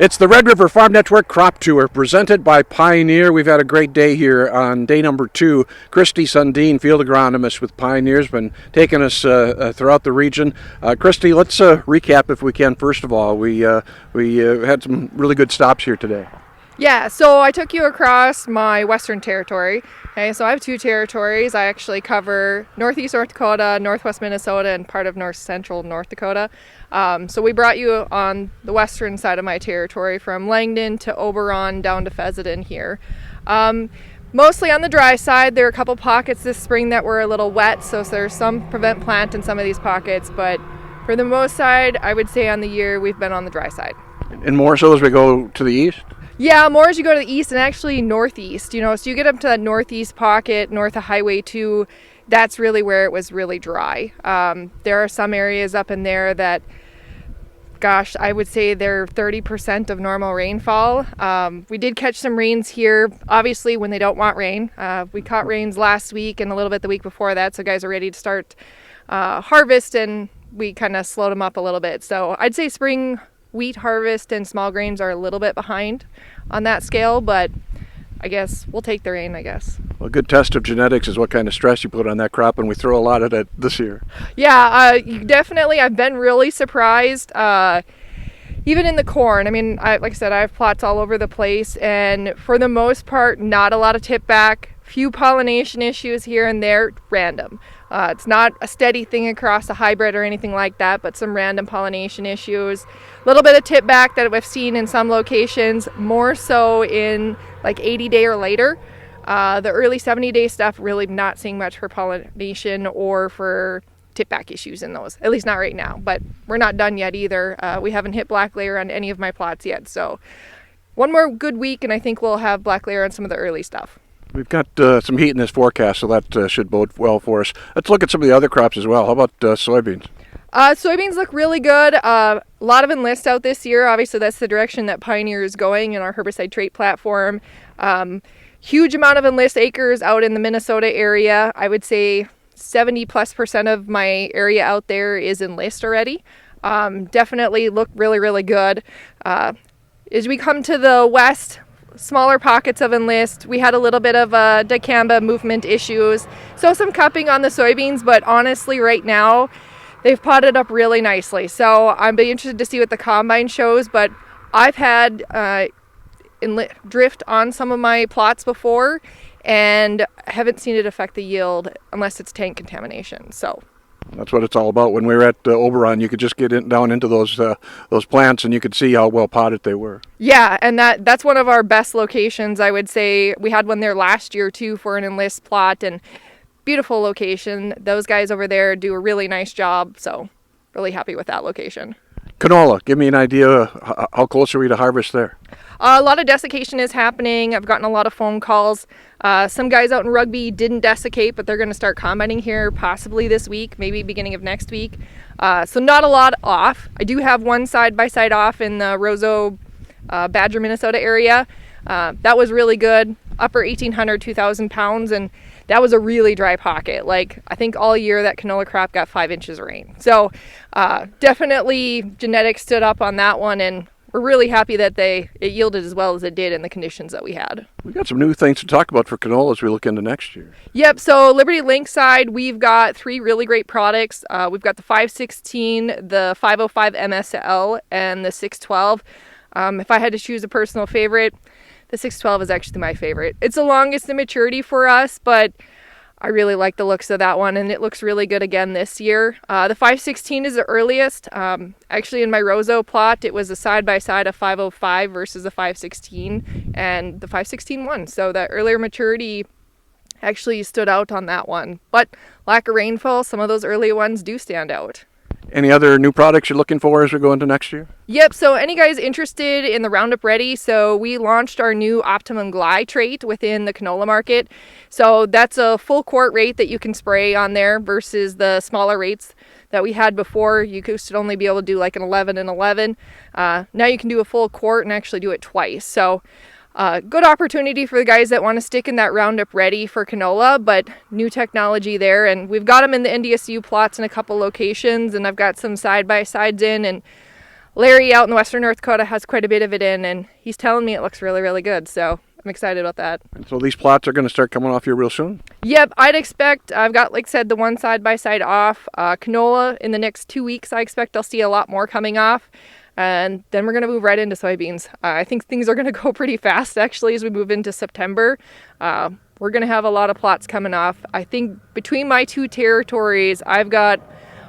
It's the Red River Farm Network Crop Tour presented by Pioneer. We've had a great day here on day number 2. Kristie Sundeen, field agronomist with Pioneer, has been taking us throughout the region. Kristie, let's recap if we can. First of all, we had some really good stops here today. Yeah, so I took you across my western territory. Okay, so I have 2 territories. I actually cover northeast North Dakota, northwest Minnesota, and part of north central North Dakota. So we brought you on the western side of my territory from Langdon to Oberon down to Fezzen here. Mostly on the dry side. There are a couple pockets this spring that were a little wet, so there's some prevent plant in some of these pockets, but for the most side, I would say on the year we've been on the dry side. And more so as we go to the east? Yeah, more as you go to the east and actually northeast, so you get up to that northeast pocket, north of Highway 2, that's really where it was really dry. There are some areas up in there that, gosh, I would say they're 30% of normal rainfall. We did catch some rains here, obviously when they don't want rain. We caught rains last week and a little bit the week before that, so guys are ready to start harvest, and we kind of slowed them up a little bit. So I'd say spring wheat harvest and small grains are a little bit behind on that scale, but I guess we'll take the rain, I guess. Well, a good test of genetics is what kind of stress you put on that crop, and we throw a lot at it this year. Yeah, definitely. I've been really surprised. Even in the corn, I mean, like I said, I have plots all over the place, and for the most part, not a lot of tip back. Few pollination issues here and there, random. It's not a steady thing across a hybrid or anything like that, but some random pollination issues. A little bit of tip back that we've seen in some locations, more so in like 80 day or later. The early 70-day stuff, really not seeing much for pollination or for tip back issues in those, at least not right now, but we're not done yet either. We haven't hit black layer on any of my plots yet, so one more good week and I think we'll have black layer on some of the early stuff. We've got some heat in this forecast, so that should bode well for us. Let's look at some of the other crops as well. How about soybeans? Soybeans look really good. A lot of enlist out this year. Obviously, that's the direction that Pioneer is going in our herbicide trait platform. Huge amount of enlist acres out in the Minnesota area. I would say 70+% of my area out there is enlist already. Definitely look really, really good. As we come to the west, smaller pockets of enlist. We had a little bit of dicamba movement issues, so some cupping on the soybeans, but honestly right now they've potted up really nicely. So I'm be interested to see what the combine shows, but I've had drift on some of my plots before and haven't seen it affect the yield unless it's tank contamination. So that's what it's all about. When we were at Oberon, you could just get down into those plants and you could see how well potted they were. Yeah, and that's one of our best locations, I would say. We had one there last year too for an enlist plot, and beautiful location. Those guys over there do a really nice job, so really happy with that location. Canola, give me an idea, how close are we to harvest there? A lot of desiccation is happening. I've gotten a lot of phone calls. Some guys out in Rugby didn't desiccate, but they're going to start combining here possibly this week, maybe beginning of next week. So not a lot off. I do have one side-by-side off in the Roseau, Badger, Minnesota area. That was really good, upper 1,800, 2,000 pounds, and that was a really dry pocket. Like, I think all year that canola crop got 5 inches of rain. So definitely genetics stood up on that one, and we're really happy that it yielded as well as it did in the conditions that we had. We got some new things to talk about for canola as we look into next year. Yep, so Liberty Link side, we've got 3 really great products. We've got the 516, the 505 MSL, and the 612. If I had to choose a personal favorite, the 612 is actually my favorite. It's the longest in maturity for us, but I really like the looks of that one, and it looks really good again this year. The 516 is the earliest. Actually, in my Roseau plot, it was a side-by-side of 505 versus a 516, and the 516 won. So that earlier maturity actually stood out on that one. But lack of rainfall, some of those early ones do stand out. Any other new products you're looking for as we go into next year? Yep, so any guys interested in the Roundup Ready, so we launched our new Optimum Glide trait within the canola market. So that's a full quart rate that you can spray on there versus the smaller rates that we had before. You used to only be able to do like an 11 and 11. Now you can do a full quart and actually do it twice. So good opportunity for the guys that want to stick in that Roundup Ready for canola, but new technology there. And we've got them in the NDSU plots in a couple locations, and I've got some side-by-sides in, and Larry out in the western North Dakota has quite a bit of it in, and he's telling me it looks really, really good. So I'm excited about that. And so these plots are going to start coming off here real soon? Yep, I'd expect, I've got, like I said, the one side-by-side off. Canola, in the next 2 weeks, I expect I'll see a lot more coming off. And then we're going to move right into soybeans. I think things are going to go pretty fast, actually, as we move into September. We're going to have a lot of plots coming off. I think between my two territories, I've got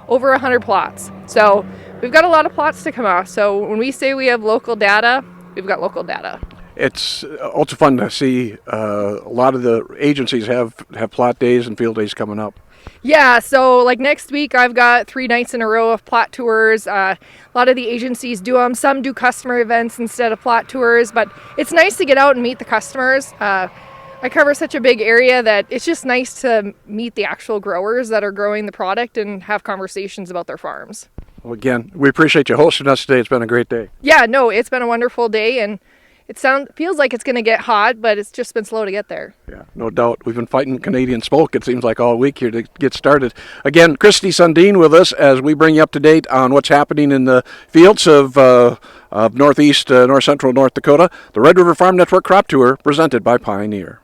over 100 plots. So we've got a lot of plots to come off. So when we say we have local data, we've got local data. It's also fun to see a lot of the agencies have plot days and field days coming up. Yeah, so like next week I've got 3 nights in a row of plot tours. A lot of the agencies do them. Some do customer events instead of plot tours, but it's nice to get out and meet the customers. I cover such a big area that it's just nice to meet the actual growers that are growing the product and have conversations about their farms. Well, again, we appreciate you hosting us today. It's been a great day. Yeah, no, it's been a wonderful day, and it feels like it's going to get hot, but it's just been slow to get there. Yeah, no doubt. We've been fighting Canadian smoke, it seems like, all week here to get started. Again, Kristie Sundeen with us as we bring you up to date on what's happening in the fields of northeast, north central North Dakota. The Red River Farm Network Crop Tour presented by Pioneer.